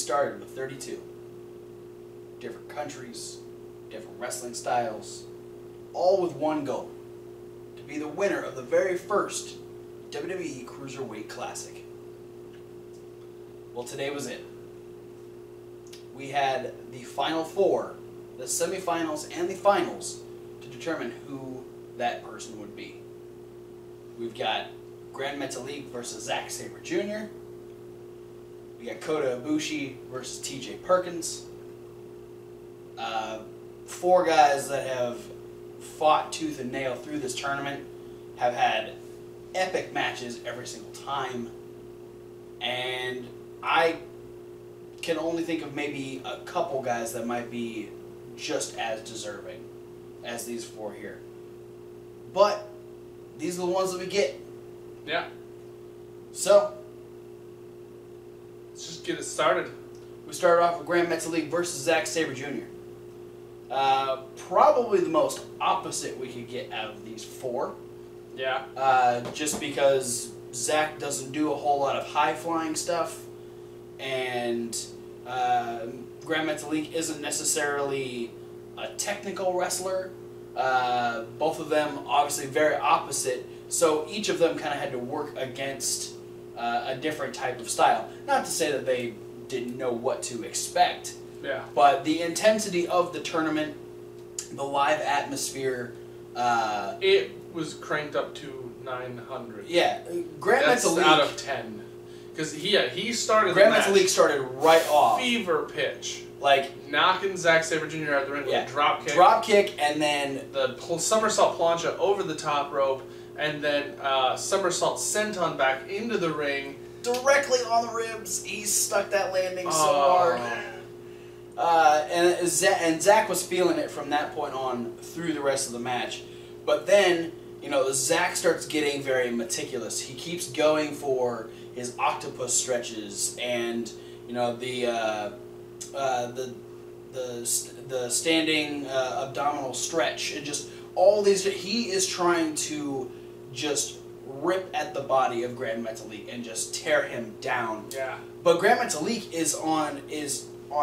started with 32. Different countries, different wrestling styles, all with one goal. To be the winner of the very first WWE Cruiserweight Classic. Well, today was it. We had the Final Four, the semifinals, and the finals to determine who that person would be. We've got Gran Metalik versus Zack Sabre Jr. We got Kota Ibushi versus TJ Perkins. 4 guys that have fought tooth and nail through this tournament, have had epic matches every single time, and I can only think of maybe a couple guys that might be just as deserving as these 4 here. But these are the ones that we get. Yeah. So, let's just get it started. We started off with Gran Metalik versus Zack Sabre Jr. Probably the most opposite we could get out of these 4. Yeah. Just because Zack doesn't do a whole lot of high-flying stuff, and Gran Metalik isn't necessarily a technical wrestler. Both of them obviously very opposite, so each of them kind of had to work against a different type of style. Not to say that they didn't know what to expect, yeah, but the intensity of the tournament, the live atmosphere, it was cranked up to 900. Yeah, Gran Metalik out of 10, because he started. Gran Metalik started right off fever pitch, like knocking Zack Sabre Jr. out of the ring with a drop kick, and then the somersault plancha over the top rope, and then somersault senton back into the ring. Directly on the ribs. He stuck that landing so hard. And Zack was feeling it from that point on through the rest of the match. But then, you know, Zack starts getting very meticulous. He keeps going for his octopus stretches and, you know, the standing abdominal stretch, and just all these. He is trying to just rip at the body of Gran Metalik and just tear him down. Yeah. But Gran Metalik is on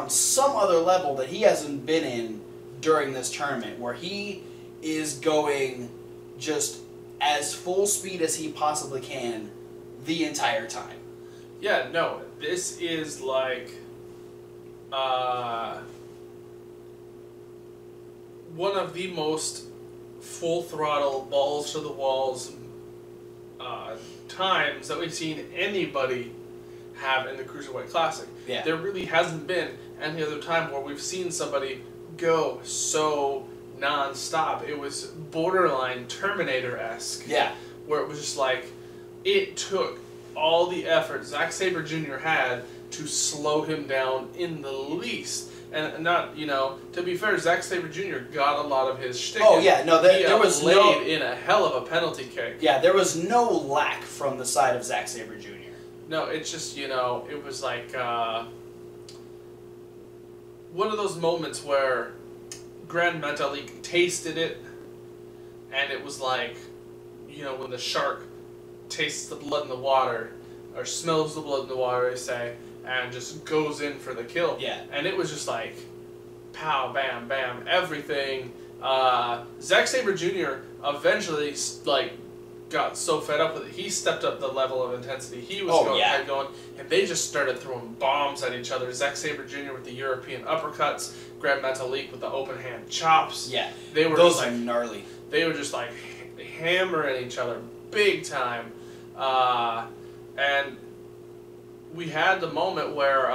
some other level that he hasn't been in during this tournament, where he is going just as full speed as he possibly can the entire time. Yeah, no, this is like one of the most full throttle, balls to the walls times that we've seen anybody have in the Cruiserweight Classic. Yeah. There really hasn't been any other time where we've seen somebody go so non-stop. It was borderline Terminator-esque. Yeah. Where it was just like, it took all the effort Zack Sabre Jr. had to slow him down in the least. And not, you know, to be fair, Zack Sabre Jr. got a lot of his shtick. Oh, yeah, no, there was laid in a hell of a penalty kick. Yeah, there was no lack from the side of Zack Sabre Jr. No, it's just, you know, it was like one of those moments where Gran Metalik tasted it, and it was like, you know, when the shark tastes the blood in the water, or smells the blood in the water, they say, and just goes in for the kill. Yeah. And it was just like, pow, bam, bam, everything. Zack Sabre Jr. eventually, like, got so fed up with it, he stepped up the level of intensity. He was going, and they just started throwing bombs at each other. Zack Sabre Jr. with the European uppercuts, Gran Metalik with the open hand chops. Yeah, they were those just are like, gnarly. They were just like hammering each other big time, and we had the moment where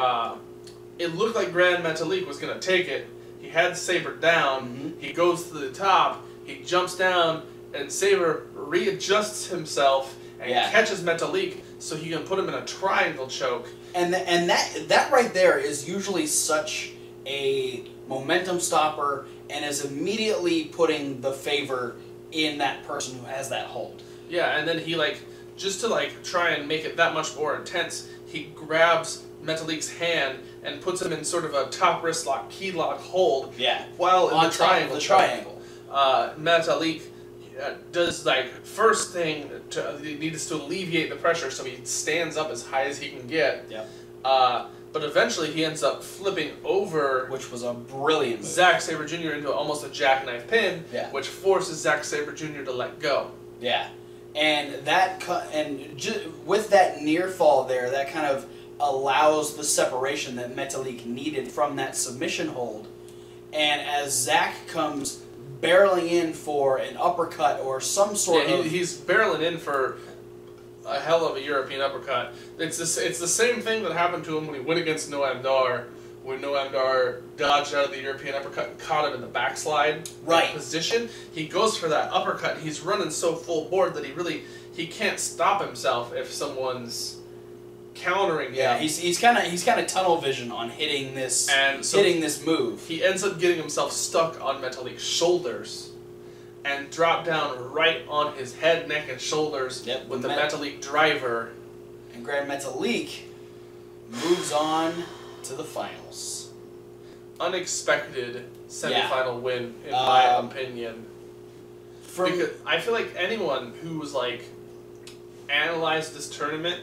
it looked like Gran Metalik was going to take it. He had Sabre down. Mm-hmm. He goes to the top. He jumps down, and Sabre readjusts himself and catches Metalik so he can put him in a triangle choke. And that right there is usually such a momentum stopper, and is immediately putting the favor in that person who has that hold. Yeah, and then he, like, just to, like, try and make it that much more intense, he grabs Metalik's hand and puts him in sort of a top wrist lock, key lock hold. Yeah. While in on the triangle. The triangle. Metalik does, like, first thing, he needs to alleviate the pressure, so he stands up as high as he can get. Yep. But eventually he ends up flipping over, which was a brilliant move. Zack Sabre Jr. into almost a jackknife pin, yeah. which forces Zack Sabre Jr. to let go. Yeah, and with that near fall there, that kind of allows the separation that Metalik needed from that submission hold. And as Zack comes barreling in for an uppercut or some sort of... he's barreling in for a hell of a European uppercut. It's the same thing that happened to him when he went against Noam Dar, when Noam Dar dodged out of the European uppercut and caught him in the backslide position. He goes for that uppercut. He's running so full board that he can't stop himself if someone's countering him. Yeah, he's kind of tunnel vision on hitting this this move. He ends up getting himself stuck on Metalik's shoulders and dropped down right on his head, neck, and shoulders with the Metalik driver. And Gran Metalik moves on to the finals. Unexpected semifinal win, in my opinion. Because I feel like anyone who was analyzed this tournament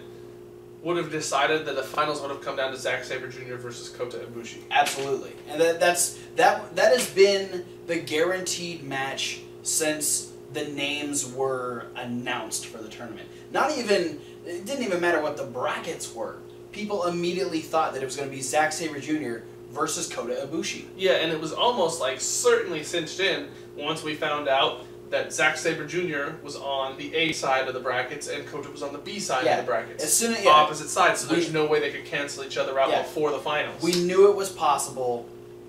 would have decided that the finals would have come down to Zack Sabre Jr. versus Kota Ibushi. Absolutely, and that has been the guaranteed match since the names were announced for the tournament. It didn't even matter what the brackets were. People immediately thought that it was going to be Zack Sabre Jr. versus Kota Ibushi. Yeah, and it was almost certainly cinched in once we found out that Zack Sabre Jr. was on the A side of the brackets and Kota was on the B side of the brackets. As soon as, opposite sides, so there's no way they could cancel each other out before the finals. We knew it was possible.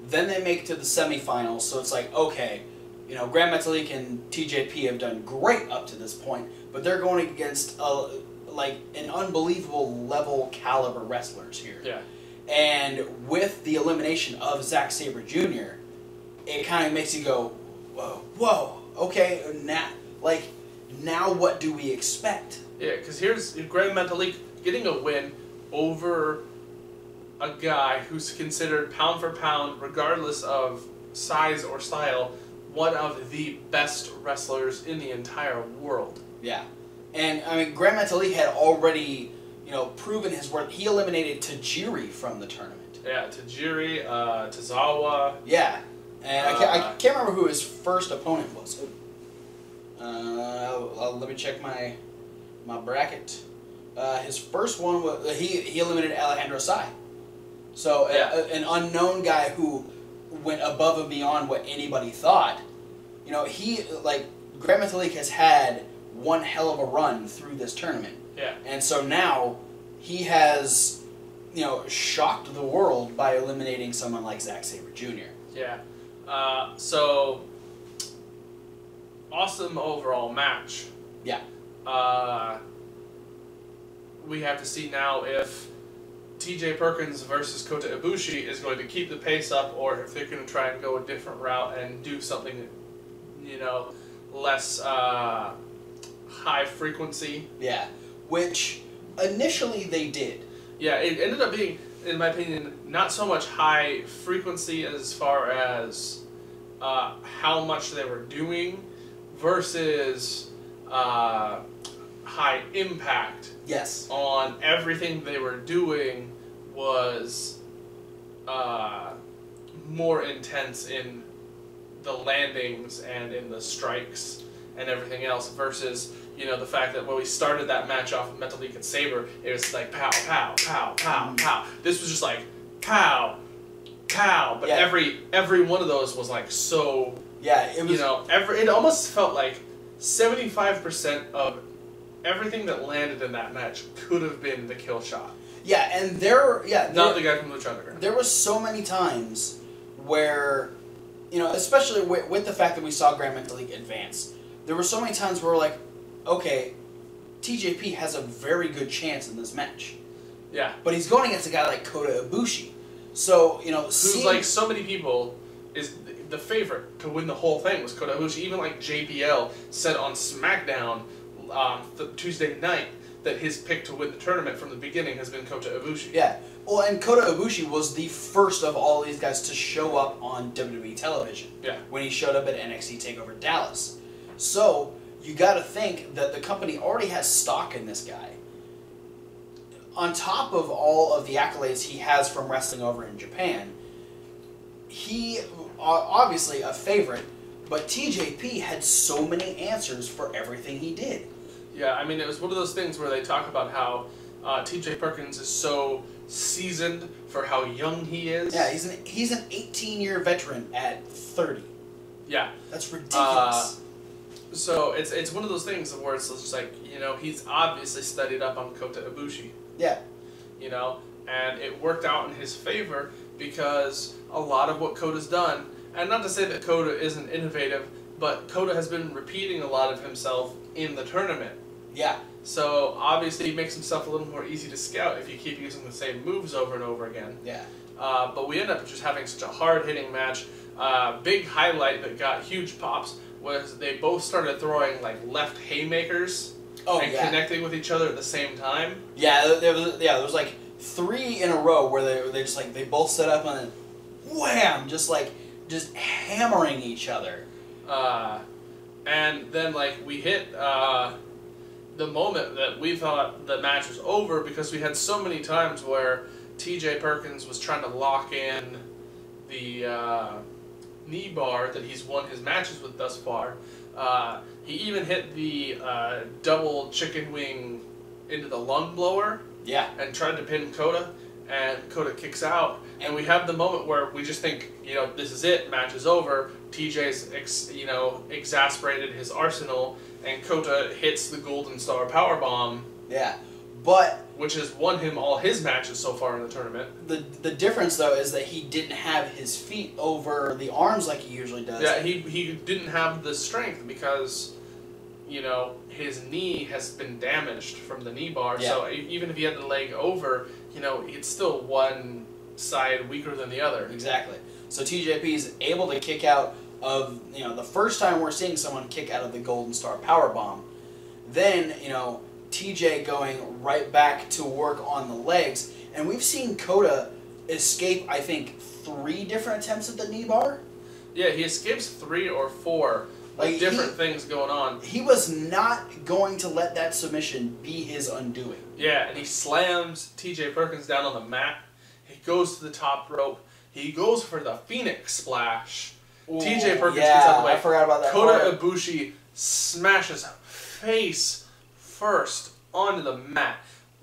Then they make it to the semifinals, so it's okay, Gran Metalik and TJP have done great up to this point, but they're going against an unbelievable level caliber wrestlers here. Yeah. And with the elimination of Zack Sabre Jr., it kind of makes you go, whoa. Okay, now what do we expect? Yeah, because here's Gran Metalik getting a win over a guy who's considered pound for pound, regardless of size or style, one of the best wrestlers in the entire world. Yeah, and I mean, Gran Metalik had already, proven his worth. He eliminated Tajiri from the tournament. Yeah, Tajiri, Tozawa. Yeah. And I can't remember who his first opponent was. Let me check my bracket. His first one was he eliminated Alejandro Sai. So an unknown guy who went above and beyond what anybody thought. Gran Metalik has had one hell of a run through this tournament. Yeah. And so now he has shocked the world by eliminating someone like Zack Sabre Jr. Yeah. So, awesome overall match. Yeah. We have to see now if TJ Perkins versus Kota Ibushi is going to keep the pace up, or if they're going to try and go a different route and do something, less high frequency. Yeah. Which initially they did. Yeah, it ended up being, in my opinion, not so much high frequency as far as how much they were doing versus high impact. Yes. On everything they were doing was more intense in the landings and in the strikes and everything else versus, the fact that when we started that match off with Metalik and Sabre, it was pow, pow, pow, pow, pow. This was just pow, pow, but every one of those was so. Yeah, it was. It almost felt like 75% of everything that landed in that match could have been the kill shot. Yeah, and not the guy from Lucha Underground. There was so many times where, especially with the fact that we saw Gran Metalik advance, there were so many times where we're like, okay, TJP has a very good chance in this match. Yeah. But he's going against a guy like Kota Ibushi. So, who's so many people is the favorite to win the whole thing was Kota Ibushi. Even JBL said on SmackDown the Tuesday night that his pick to win the tournament from the beginning has been Kota Ibushi. Yeah. Well, and Kota Ibushi was the first of all these guys to show up on WWE television. Yeah. When he showed up at NXT TakeOver Dallas. So, you got to think that the company already has stock in this guy. on top of all of the accolades he has from wrestling over in Japan, he obviously a favorite, but TJP had so many answers for everything he did. Yeah, I mean, it was one of those things where they talk about how TJ Perkins is so seasoned for how young he is. Yeah, he's an 18-year veteran at 30. Yeah. That's ridiculous. So it's one of those things where it's just like, you know, he's obviously studied up on Kota Ibushi. Yeah. You know, and it worked out in his favor because a lot of what Kota's done, and not to say that Kota isn't innovative, but Kota has been repeating a lot of himself in the tournament. Yeah. So obviously he makes himself a little more easy to scout if you keep using the same moves over and over again. Yeah. But we end up just having such a hard-hitting match. Big highlight that got huge pops was they both started throwing like left haymakers and connecting with each other at the same time. Yeah, there was like 3 in a row where they just like they both set up and then wham, just hammering each other. And then like we hit the moment that we thought the match was over because we had so many times where TJ Perkins was trying to lock in the knee bar that he's won his matches with thus far. He even hit the double chicken wing into the lung blower. Yeah. And tried to pin Kota, and Kota kicks out. And we have the moment where we just think, you know, this is it, match is over. TJ's, exasperated his arsenal, and Kota hits the Golden Star Powerbomb. Yeah. But which has won him all his matches so far in the tournament. The difference, though, is that he didn't have his feet over the arms like he usually does. Yeah, he didn't have the strength because, you know, his knee has been damaged from the knee bar. Yeah. So even if he had the leg over, you know, it's still one side weaker than the other. Exactly. So TJP is able to kick out of, you know, the first time we're seeing someone kick out of the Golden Star Powerbomb. Then, you know, TJ going right back to work on the legs. And we've seen Kota escape, I think, 3 different attempts at the knee bar. Yeah, he escapes 3 or 4 with different things going on. He was not going to let that submission be his undoing. Yeah, and he slams TJ Perkins down on the mat. He goes to the top rope. He goes for the Phoenix Splash. Ooh, TJ Perkins gets out of the way. I forgot about that. Kota Ibushi smashes face first onto the mat.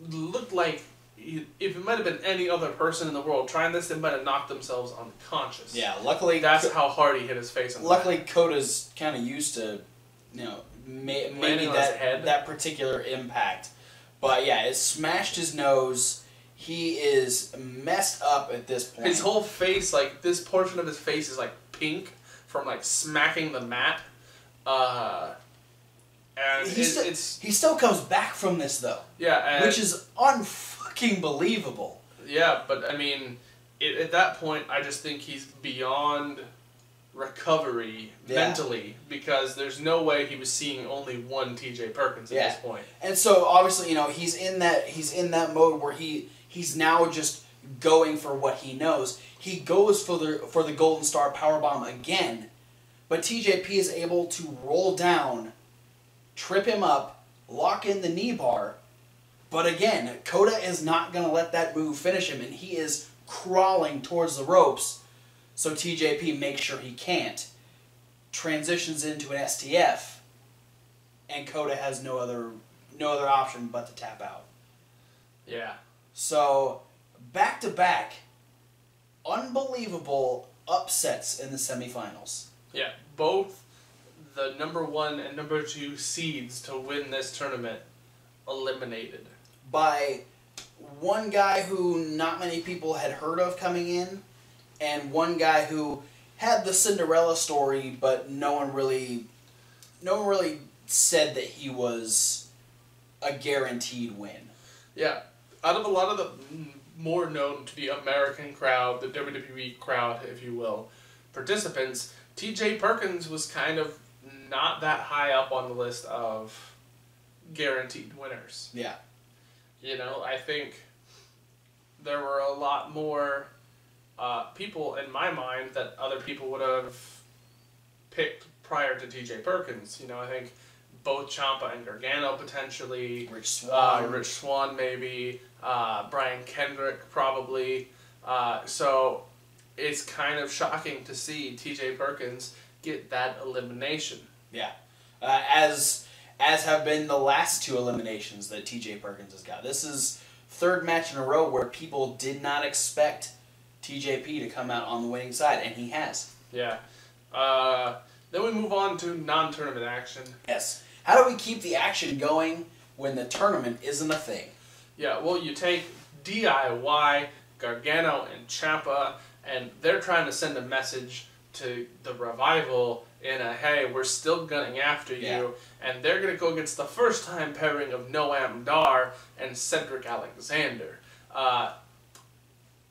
Looked like if it might have been any other person in the world trying this, they might have knocked themselves unconscious. Yeah, luckily that's how hard he hit his face. Luckily, Kota's kind of used to, you know, maybe that particular impact. But yeah, it smashed his nose. He is messed up at this point. His whole face, like this portion of his face, is like pink from like smacking the mat. And he still comes back from this though. Yeah, which is unfucking believable. Yeah, but I mean, at that point, I just think he's beyond recovery mentally because there's no way he was seeing only one TJ Perkins at this point. And so obviously, you know, he's in that mode where he's now just going for what he knows. He goes for the Golden Star Powerbomb again, but TJP is able to roll down, trip him up, lock in the knee bar. But again, Kota is not going to let that move finish him, and he is crawling towards the ropes. So TJP makes sure he can't. Transitions into an STF, and Kota has no other option but to tap out. Yeah. So back to back, unbelievable upsets in the semifinals. Yeah, both the #1 and #2 seeds to win this tournament eliminated by one guy who not many people had heard of coming in, and one guy who had the Cinderella story, but no one really said that he was a guaranteed win. Yeah, out of a lot of the more known to the American crowd, the WWE crowd, if you will, participants, TJ Perkins was kind of not that high up on the list of guaranteed winners. Yeah. You know, I think there were a lot more people in my mind that other people would have picked prior to TJ Perkins. You know, I think both Ciampa and Gargano potentially. Rich Swann. Rich Swann maybe. Brian Kendrick probably. So it's kind of shocking to see TJ Perkins get that elimination. Yeah. As have been the last 2 eliminations that TJ Perkins has got. This is 3rd match in a row where people did not expect TJP to come out on the winning side, and he has. Yeah. Then we move on to non-tournament action. Yes. How do we keep the action going when the tournament isn't a thing? Yeah, well, you take DIY, Gargano, and Ciampa, and they're trying to send a message to the Revival in a, hey, we're still gunning after you, and they're going to go against the first-time pairing of Noam Dar and Cedric Alexander.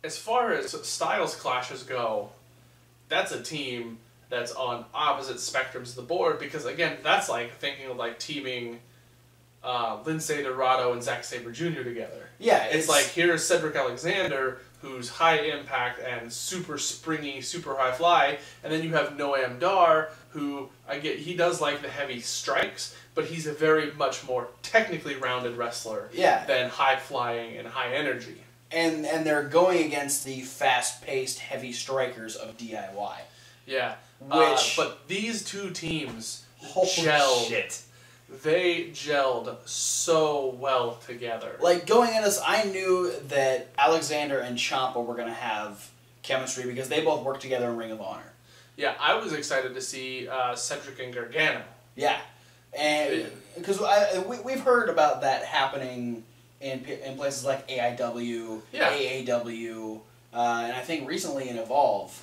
As far as styles clashes go, that's a team that's on opposite spectrums of the board, because, again, that's like thinking of like teaming Lince Dorado and Zack Sabre Jr. together. Yeah, it's like, here's Cedric Alexander, who's high impact and super springy, super high fly, and then you have Noam Dar, who, he does like the heavy strikes, but he's a very much more technically rounded wrestler than high flying and high energy. And they're going against the fast-paced, heavy strikers of DIY. Yeah. Which... but these 2 teams gelled. Shit. They gelled so well together. Like, going into this, I knew that Alexander and Ciampa were going to have chemistry because they both work together in Ring of Honor. Yeah, I was excited to see Cedric and Gargano. Yeah. And because we've heard about that happening in places like AIW, AAW, and I think recently in Evolve,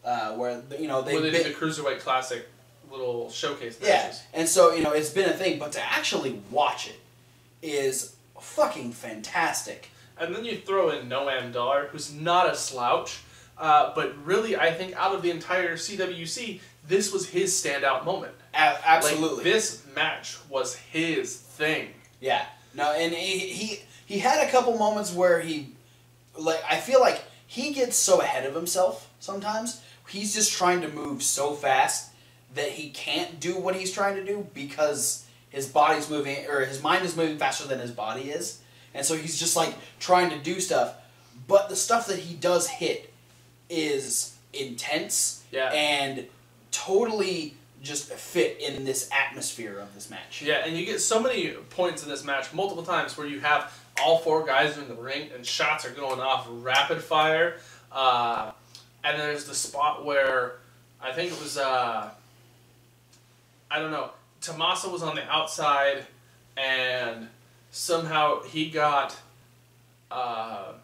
where they did the Cruiserweight Classic little showcase matches. Yeah, and so it's been a thing, but to actually watch it is fucking fantastic. And then you throw in Noam Dar, who's not a slouch, but really I think out of the entire CWC, this was his standout moment. Absolutely, like, this match was his thing. Yeah. No, and he had a couple moments where I feel like he gets so ahead of himself sometimes. He's just trying to move so fast that he can't do what he's trying to do because his body's moving, or his mind is moving faster than his body is. And so he's just like trying to do stuff. But the stuff that he does hit is intense and totally just fit in this atmosphere of this match. Yeah, and you get so many points in this match multiple times where you have all 4 guys in the ring and shots are going off rapid fire. And there's the spot where I think it was, I don't know, Tommaso was on the outside and somehow he got Noam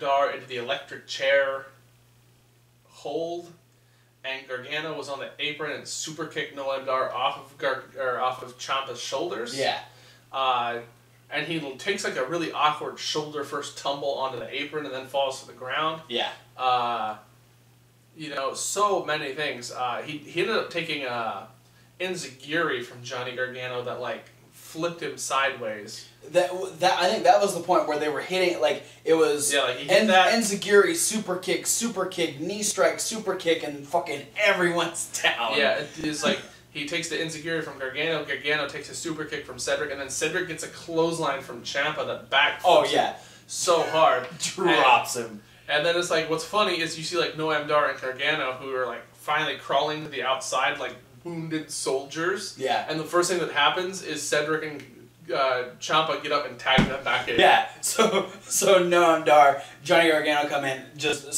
Dar into the electric chair hold, and Gargano was on the apron and super kicked Noam Dar off of Ciampa's shoulders. Yeah. And he takes like a really awkward shoulder first tumble onto the apron and then falls to the ground. Yeah. So many things. He ended up taking Enziguri from Johnny Gargano that like flipped him sideways. That I think that was the point where they were hitting, like, it was he hit that Enziguri super kick, knee strike, super kick, and fucking everyone's down. Yeah, it is like he takes the Enziguri from Gargano takes a super kick from Cedric, and then Cedric gets a clothesline from Ciampa that backflips so hard. Drops him. And then it's like, what's funny is you see like Noam Dar and Gargano who are like finally crawling to the outside like wounded soldiers. Yeah. And the first thing that happens is Cedric and Ciampa get up and tag them back in. Yeah. So Noam Dar, Johnny Gargano come in, just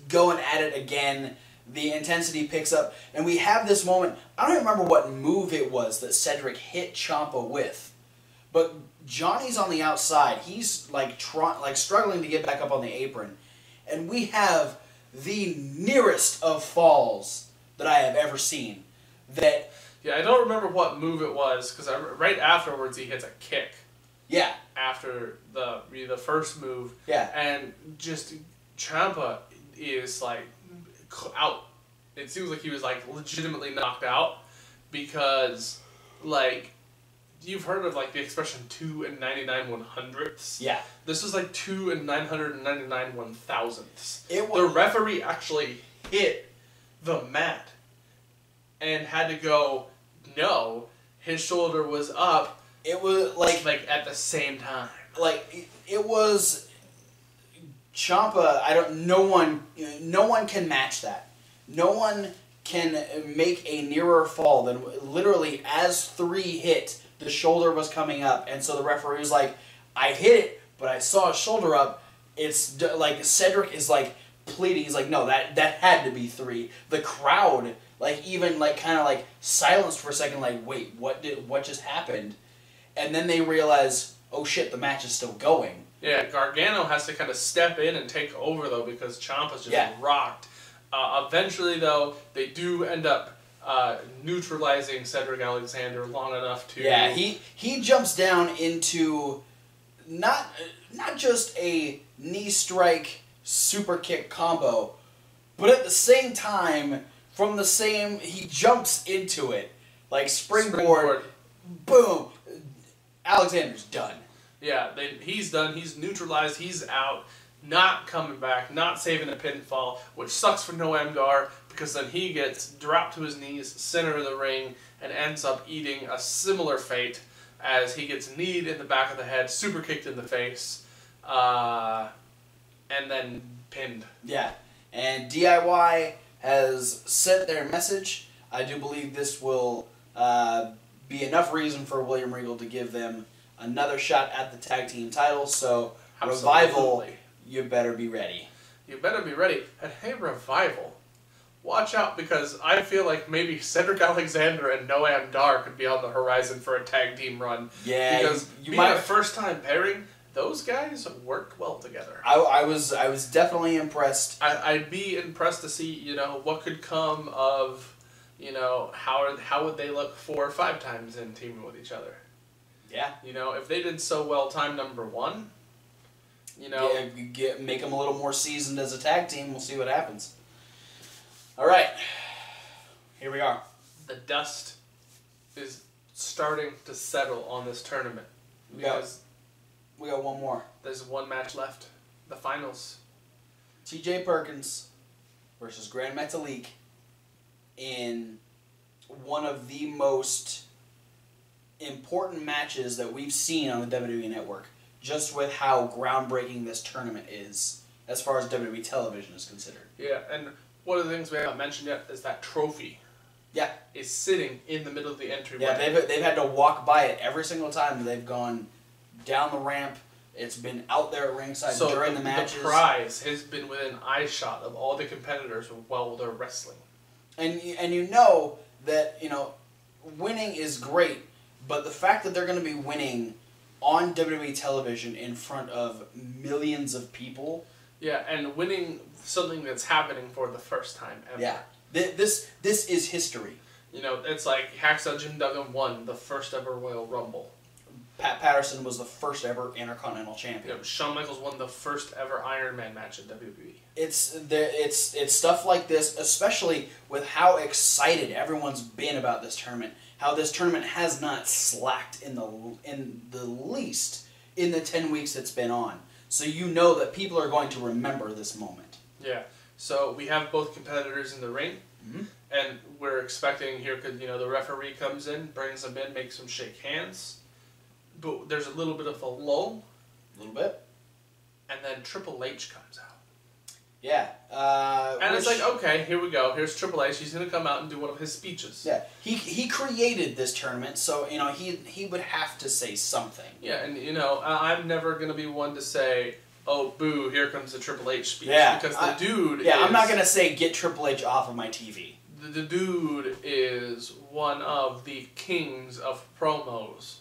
going at it again. The intensity picks up, and we have this moment. I don't even remember what move it was that Cedric hit Ciampa with, but Johnny's on the outside. He's like struggling to get back up on the apron, and we have the nearest of falls that I have ever seen. I don't remember what move it was because right afterwards he hits a kick. Yeah. After the first move. Yeah. And just Ciampa is like out. It seems like he was like legitimately knocked out because like you've heard of like the expression 2 and 99 100ths. Yeah. This was like 2 and 999 1,000ths. The referee actually hit the mat and had to go no, his shoulder was up. It was like at the same time. Like it was Ciampa. No one can match that. No one can make a nearer fall than literally as 3 hit, the shoulder was coming up, and so the referee was like, I hit it, but I saw a shoulder up. It's like Cedric is like pleading. He's like, no, that had to be 3. The crowd even kind of silenced for a second, like, wait, what just happened? And then they realize, oh shit, the match is still going. Yeah, Gargano has to kind of step in and take over though, because Ciampa's just rocked. Eventually though, they do end up neutralizing Cedric Alexander long enough to... Yeah, he jumps down into not just a knee strike super kick combo, but at the same time, he jumps into it. Like springboard. Boom! Alexander's done. Yeah, he's done. He's neutralized. He's out. Not coming back. Not saving a pinfall, which sucks for Noam Dar, because then he gets dropped to his knees, center of the ring, and ends up eating a similar fate as he gets kneed in the back of the head, super kicked in the face, and then pinned. Yeah, and DIY has sent their message. I do believe this will be enough reason for William Regal to give them another shot at the tag team title. So, Absolutely. Revival, you better be ready. You better be ready. And hey, Revival, watch out, because I feel like maybe Cedric Alexander and Noam Dar could be on the horizon for a tag team run. Yeah, because you being a first-time pairing, those guys worked well together. I was definitely impressed. I'd be impressed to see, what could come of, how would they look 4 or 5 times in teaming with each other. Yeah. If they did so well time number 1, make them a little more seasoned as a tag team. We'll see what happens. All right. Here we are. The dust is starting to settle on this tournament. We got one more. There's one match left. The finals. TJ Perkins versus Gran Metalik in one of the most important matches that we've seen on the WWE Network, just with how groundbreaking this tournament is as far as WWE television is considered. Yeah, and one of the things we haven't mentioned yet is that trophy. Yeah. Is sitting in the middle of the entryway. Yeah, they've had to walk by it every single time they've gone down the ramp. It's been out there at ringside during the matches. The prize has been within eyeshot of all the competitors while they're wrestling. And you know that, winning is great, but the fact that they're going to be winning on WWE television in front of millions of people. Yeah, and winning something that's happening for the first time ever. Yeah. This is history. It's like Hacksaw Jim Duggan won the first ever Royal Rumble. Pat Patterson was the first ever Intercontinental Champion. Shawn Michaels won the first ever Iron Man match in WWE. It's stuff like this, especially with how excited everyone's been about this tournament. How this tournament has not slacked in the least in the 10 weeks it's been on. So you know that people are going to remember this moment. Yeah. So we have both competitors in the ring, and we're expecting here, because the referee comes in, brings them in, makes them shake hands. But there's a little bit of a lull. A little bit. And then Triple H comes out. Yeah. And it's like, okay, here we go. Here's Triple H. He's going to come out and do one of his speeches. Yeah. He created this tournament, so, he would have to say something. Yeah, and, I'm never going to be one to say, oh, boo, here comes the Triple H speech. Yeah. Because the dude Yeah, I'm not going to say, get Triple H off of my TV. The dude is one of the kings of promos.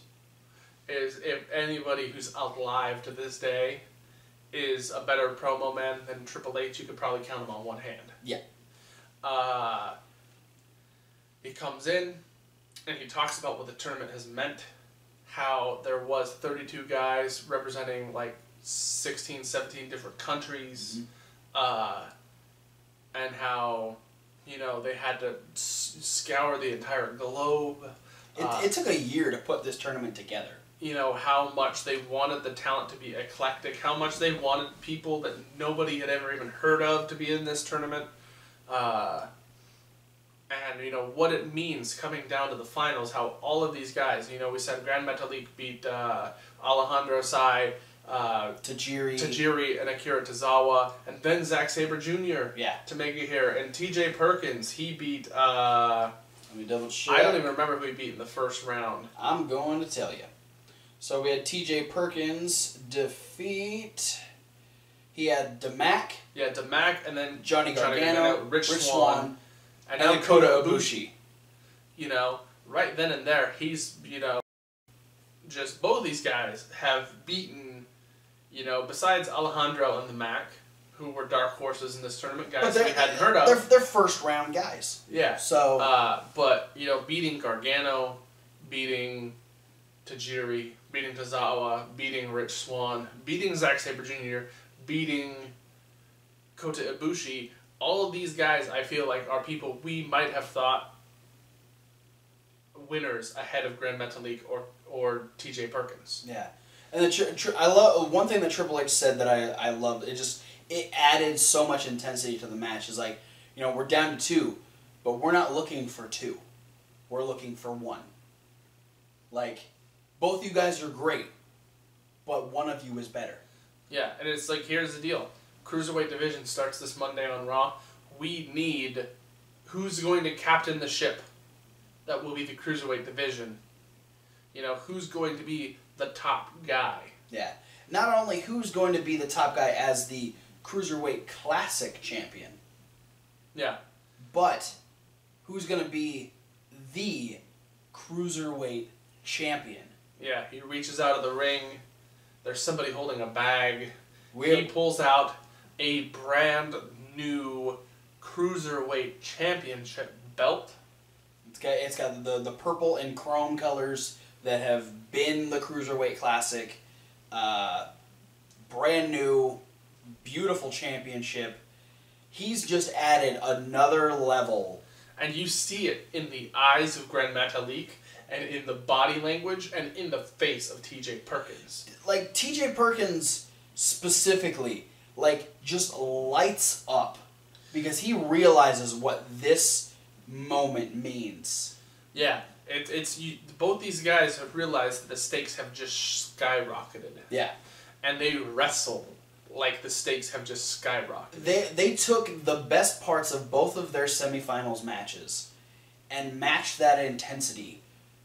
If anybody who's alive to this day is a better promo man than Triple H, you could probably count him on one hand. Yeah. He comes in, and he talks about what the tournament has meant, how there was 32 guys representing, 16, 17 different countries, and how, they had to scour the entire globe. It took a year to put this tournament together. How much they wanted the talent to be eclectic, how much they wanted people that nobody had ever even heard of to be in this tournament. and you know what it means coming down to the finals. How all of these guys, you know, we said Gran Metalik beat Alejandro Sai, Tajiri, and Akira Tozawa, and then Zack Sabre Jr. To make it here, and TJ Perkins, he beat. Let me double check. I don't even remember who he beat in the first round. I'm going to tell you. So we had TJ Perkins defeat. He had Damac. Yeah, Damac, and then Johnny Gargano, Rich Swann, and then Kota Ibushi. You know, right then and there, he's, you know, just both these guys have beaten, you know, besides Alejandro and the Mac, who were dark horses in this tournament, guys we hadn't heard of. They're first round guys. Yeah. So. But, you know, beating Gargano, beating Tajiri, beating Tozawa, beating Rich Swann, beating Zack Sabre Jr., beating Kota Ibushi, all of these guys I feel like are people we might have thought winners ahead of Gran Metalik or TJ Perkins. Yeah. And I love one thing that Triple H said that I loved. It added so much intensity to the match. Is like, you know, we're down to 2, but we're not looking for 2. We're looking for 1. Like, both you guys are great, but one of you is better. Yeah, and it's like, here's the deal. Cruiserweight division starts this Monday on Raw. We need who's going to captain the ship that will be the Cruiserweight division. You know, who's going to be the top guy. Yeah. Not only who's going to be the top guy as the Cruiserweight Classic champion. Yeah. But who's going to be the Cruiserweight champion. Yeah, he reaches out of the ring. There's somebody holding a bag. He pulls out a brand new Cruiserweight Championship belt. It's got the purple and chrome colors that have been the Cruiserweight Classic. Brand new, beautiful championship. He's just added another level. And you see it in the eyes of Gran Metalik, and in the body language, and in the face of TJ Perkins. Like, TJ Perkins specifically, like, just lights up because he realizes what this moment means. Yeah, both these guys have realized that the stakes have just skyrocketed. Yeah. And they wrestle like the stakes have just skyrocketed. They took the best parts of both of their semifinals matches and matched that intensity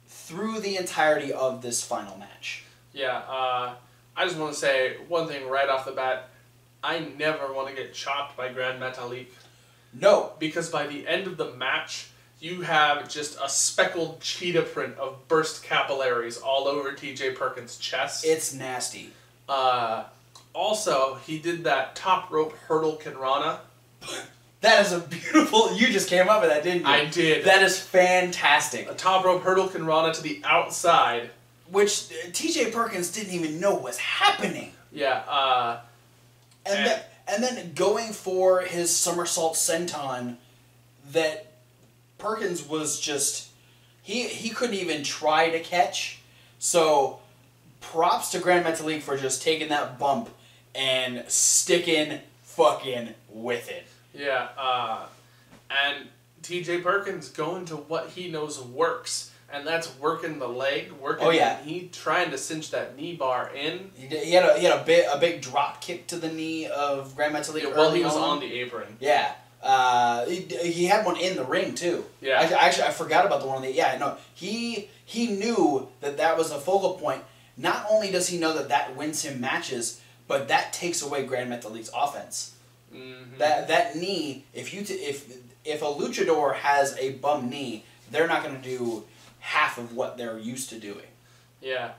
through the entirety of this final match. Yeah, I just want to say one thing right off the bat. I never want to get chopped by Gran Metalik. No. Because by the end of the match, you have just a speckled cheetah print of burst capillaries all over TJ Perkins' chest. It's nasty. Also, he did that top rope hurdle Kinrana. That is a beautiful... You just came up with that, didn't you? I did. That is fantastic. A top rope hurdle Kinrana to the outside. Which TJ Perkins didn't even know was happening. Yeah, And then going for his somersault senton that Perkins was just... He couldn't even try to catch. So, props to Gran Metalik for just taking that bump and sticking fucking with it. Yeah, and TJ Perkins going to what he knows works, and that's working the leg, working the knee, trying to cinch that knee bar in. He had a big drop kick to the knee of Gran Metalik. Yeah, well, he was on the apron. Yeah. He had one in the ring too. Yeah. I forgot about the one on the... Yeah, no. He knew that was a focal point. Not only does he know that wins him matches, but that takes away Gran Metalik's offense. Mm-hmm. That knee, if a luchador has a bum knee, they're not going to do half of what they're used to doing. Yeah.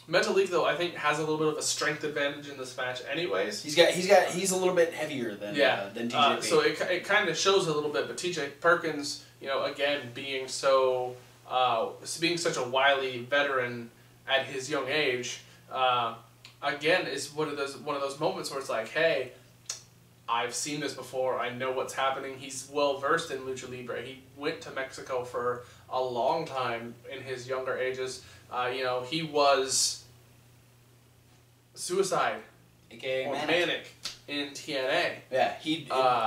Metalik, though, I think has a little bit of a strength advantage in this match anyways. He's a little bit heavier than TJP. So it kind of shows a little bit, but TJ Perkins, you know, again, being such a wily veteran at his young age, again, is one of those moments where it's like, hey, I've seen this before. I know what's happening. He's well versed in lucha libre. He went to Mexico for a long time in his younger ages. You know, he was Suicide, AKA or Manic. Manic in TNA. Yeah,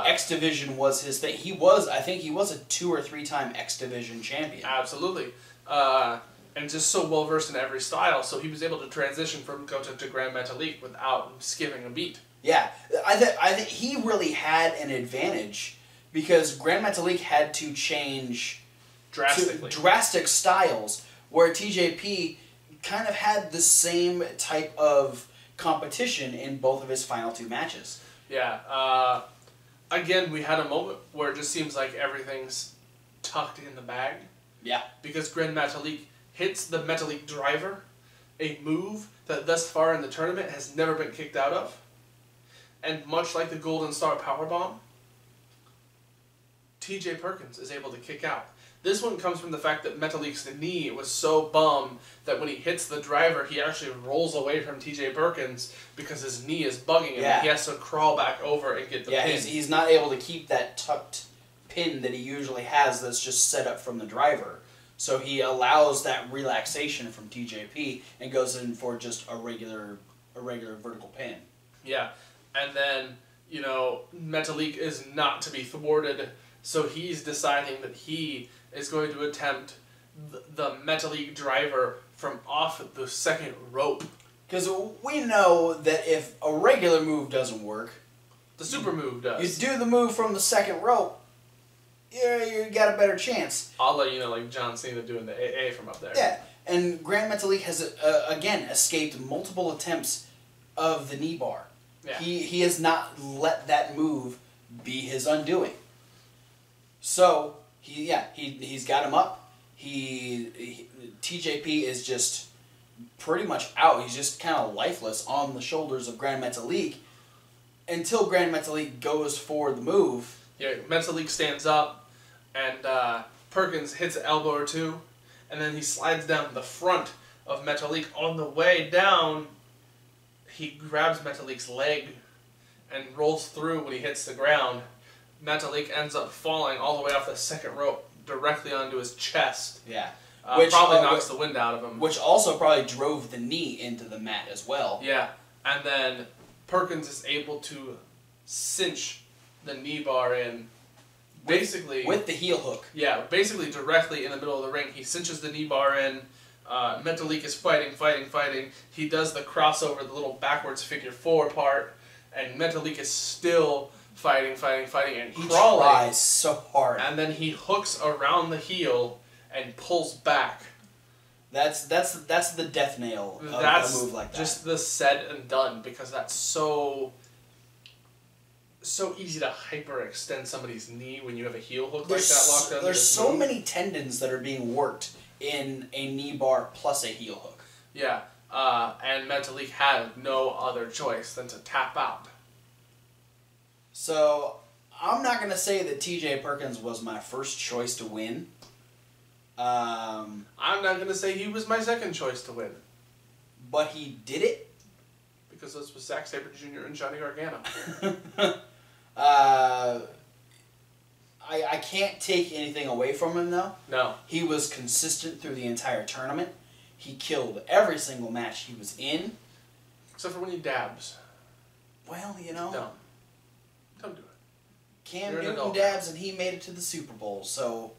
X Division was his thing. I think he was a 2 or 3 time X Division champion. Absolutely. And just so well versed in every style, so he was able to transition from Colt to Gran Metalik without skipping a beat. Yeah, I think he really had an advantage because Gran Metalik had to change drastically drastic styles, where TJP kind of had the same type of competition in both of his final 2 matches. Yeah. Again, we had a moment where it just seems like everything's tucked in the bag. Yeah. Because Gran Metalik hits the Metalik driver, a move that thus far in the tournament has never been kicked out of. And much like the Golden Star Powerbomb, TJ Perkins is able to kick out. This one comes from the fact that Metalik's knee was so bummed that when he hits the driver, he actually rolls away from TJ Perkins because his knee is bugging him. Yeah. He has to crawl back over and get the pin. Yeah, he's not able to keep that tucked pin that he usually has that's just set up from the driver. So he allows that relaxation from TJP and goes in for just a regular vertical pin. Yeah, and then, you know, Metalik is not to be thwarted, so he's deciding that he is going to attempt the Metalik driver from off the second rope. Because we know that if a regular move doesn't work, the super move does. You do the move from the second rope, you got a better chance. I'll let you know, like John Cena doing the AA from up there. Yeah, and Gran Metalik has, again, escaped multiple attempts of the knee bar. Yeah. He has not let that move be his undoing. So, he's got him up. TJP is just pretty much out. He's just kind of lifeless on the shoulders of Gran Metalik until Gran Metalik goes for the move. Yeah, Metalik stands up, and Perkins hits an elbow or two, and then he slides down the front of Metalik. On the way down, he grabs Metalik's leg and rolls through when he hits the ground. Metalik ends up falling all the way off the second rope directly onto his chest. Yeah. Which probably knocks the wind out of him. Which also probably drove the knee into the mat as well. Yeah. And then Perkins is able to cinch the knee bar in. Basically... With the heel hook. Yeah, basically directly in the middle of the ring. He cinches the knee bar in. Metalik is fighting. He does the crossover, the little backwards figure 4 part. And Metalik is still fighting, and he crawling. He tries so hard. And then he hooks around the heel and pulls back. That's the death nail of a move like that. Just the said and done, because that's so easy to hyperextend somebody's knee when you have a heel hook like that locked on. There's so many tendons that are being worked in a knee bar plus a heel hook. Yeah, and Metalik had no other choice than to tap out. So, I'm not going to say that TJ Perkins was my first choice to win. I'm not going to say he was my second choice to win. But he did it. Because this was Zack Sabre Jr. and Johnny Gargano. I can't take anything away from him, though. No. He was consistent through the entire tournament. He killed every single match he was in. Except for when he dabs. Well, you know. Don't do it. Cam Newton dabs and he made it to the Super Bowl, so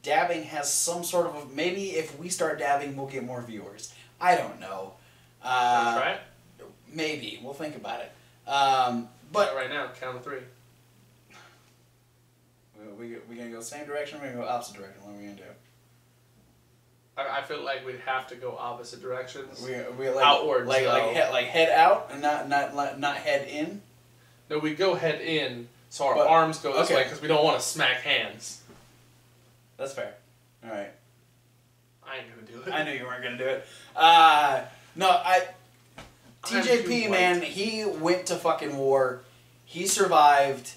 dabbing has some sort of... Maybe if we start dabbing, we'll get more viewers. I don't know. Wanna try it? Maybe. We'll think about it. But right now, count of 3. We going to go same direction or we going to go opposite direction? What are we going to do? I feel like we'd have to go opposite directions. We like, outwards, like head out and not head in? No, we go head in, so our arms go this way because we don't want to smack hands. That's fair. All right. I ain't gonna do it. I knew you weren't gonna do it. TJP, man, he went to fucking war. He survived.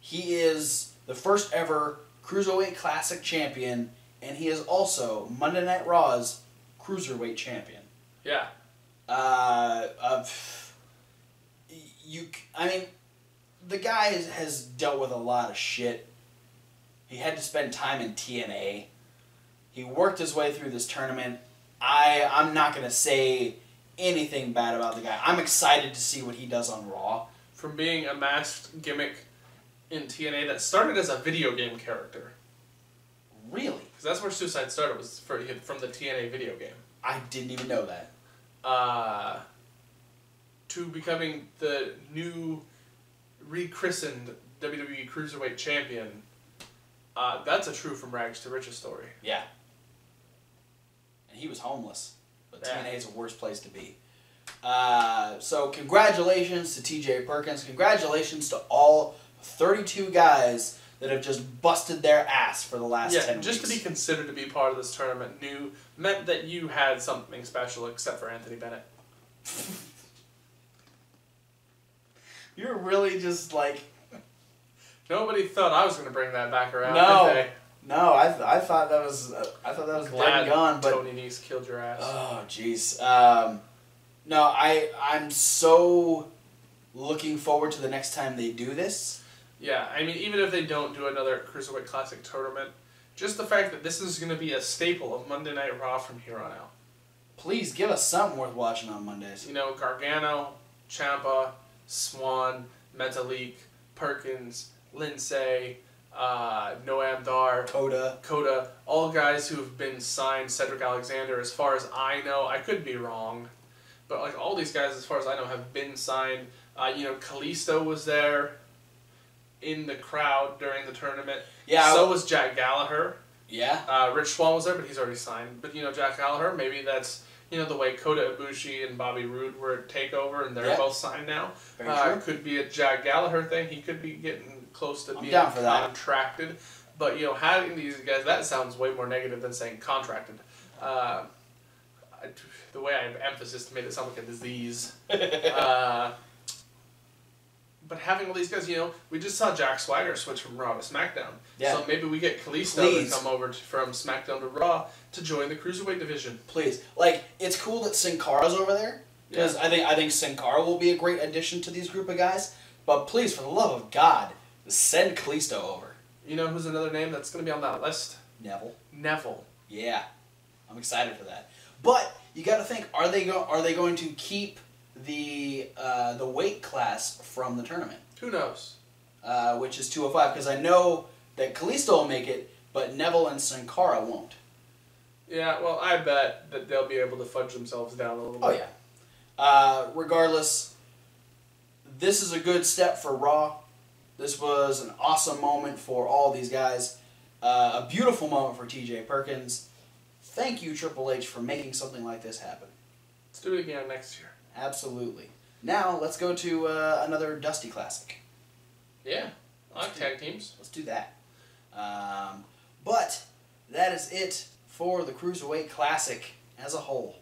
He is the first ever Cruiserweight Classic champion, and he is also Monday Night Raw's Cruiserweight champion. Yeah. The guy has dealt with a lot of shit. He had to spend time in TNA. He worked his way through this tournament. I'm not going to say anything bad about the guy. I'm excited to see what he does on Raw from being a masked gimmick in TNA that started as a video game character. Really? Because that's where Suicide started, was from the TNA video game. I didn't even know that. To becoming the new rechristened WWE Cruiserweight Champion. That's a true from rags to riches story. Yeah. And he was homeless. But TNA is a worse place to be. So congratulations to TJ Perkins. Congratulations to all 32 guys that have just busted their ass for the last 10 weeks. Just to be considered to be part of this tournament meant that you had something special, except for Anthony Bennett. You're really just like... Nobody thought I was going to bring that back around, did they? No, I thought that was dead and gone. But Tony Nese killed your ass. Oh, jeez. No, I'm so looking forward to the next time they do this. Yeah, I mean, even if they don't do another Cruiserweight Classic tournament, just the fact that this is going to be a staple of Monday Night Raw from here on out. Please give us something worth watching on Mondays. You know, Gargano, Ciampa, Swan, Metalik, Perkins, Lindsay, Noam Dar, Coda, all guys who have been signed. Cedric Alexander, as far as I know, I could be wrong, but like all these guys, as far as I know, have been signed. You know, Kalisto was there in the crowd during the tournament. Yeah. So was Jack Gallagher. Yeah. Rich Swann was there, but he's already signed. But you know, Jack Gallagher, maybe that's the way Kota Ibushi and Bobby Roode were at TakeOver, and they're both signed now. Very true. Could be a Jack Gallagher thing. He could be getting close to being down for that. contracted. But you know, having these guys, that sounds way more negative than saying contracted. The way I emphasis made it sound like a disease. But having all these guys, you know, we just saw Jack Swagger switch from Raw to SmackDown. Yeah. So maybe we get Kalisto to come over from SmackDown to Raw to join the Cruiserweight division. Please. Like, it's cool that Sin Cara's over there. Because I think Sin Cara will be a great addition to these group of guys. But please, for the love of God, send Kalisto over. You know who's another name that's going to be on that list? Neville. Yeah. I'm excited for that. But you got to think, are they going to keep the weight class from the tournament? Who knows? Which is 205, because I know that Kalisto will make it, but Neville and Sin Cara won't. Yeah, well, I bet that they'll be able to fudge themselves down a little bit. Oh, yeah. Regardless, this is a good step for Raw. This was an awesome moment for all these guys. A beautiful moment for TJ Perkins. Thank you, Triple H, for making something like this happen. Let's do it again next year. Absolutely. Now, let's go to another Dusty Classic. Yeah. I like tag teams. Let's do that. But that is it for the Cruiserweight Classic as a whole.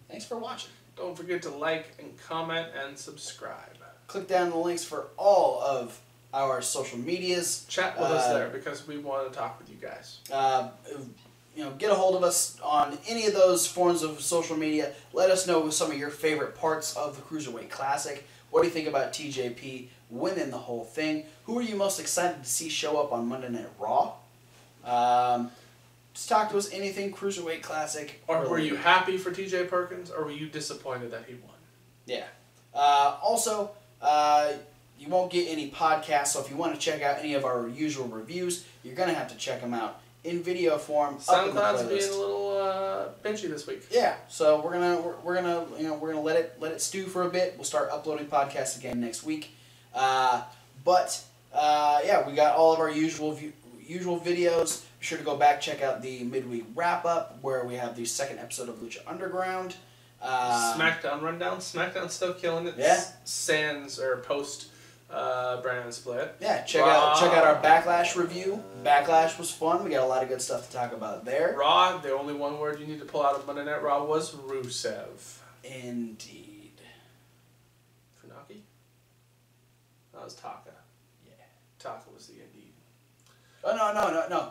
Thanks for watching. Don't forget to like and comment and subscribe. Click down the links for all of our social medias. Chat with us there because we want to talk with you guys. Get a hold of us on any of those forms of social media. Let us know some of your favorite parts of the Cruiserweight Classic. What do you think about TJP winning the whole thing? Who are you most excited to see show up on Monday Night Raw? Just talk to us anything Cruiserweight Classic. Or were you happy for TJ Perkins, or were you disappointed that he won? Yeah. Also, you won't get any podcasts, so if you want to check out any of our usual reviews, you're going to have to check them out in video form. SoundCloud's being a little bitchy this week. Yeah, so we're gonna let it stew for a bit. We'll start uploading podcasts again next week. Yeah, we got all of our usual videos. Be sure to go back, check out the midweek wrap up where we have the second episode of Lucha Underground. SmackDown rundown. SmackDown's still killing it. Yeah. Sans or post Brandon Split. Yeah, check out our Backlash review. Backlash was fun. We got a lot of good stuff to talk about there. Raw, the only one word you need to pull out of Monday Night Raw was Rusev. Indeed. Funaki? That was Taka. Yeah. Taka was the Indeed. Oh,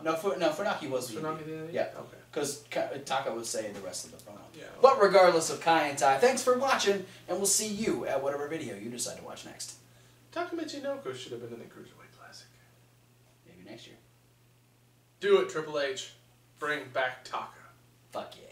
no. Funaki was the Funaki the Indeed? Yeah. Okay. Because Taka was saying the rest of the promo. Yeah. Okay. But regardless of Kai and Tai, thanks for watching, and we'll see you at whatever video you decide to watch next. Taka Michinoku should have been in the Cruiserweight Classic. Maybe next year. Do it, Triple H. Bring back Taka. Fuck yeah.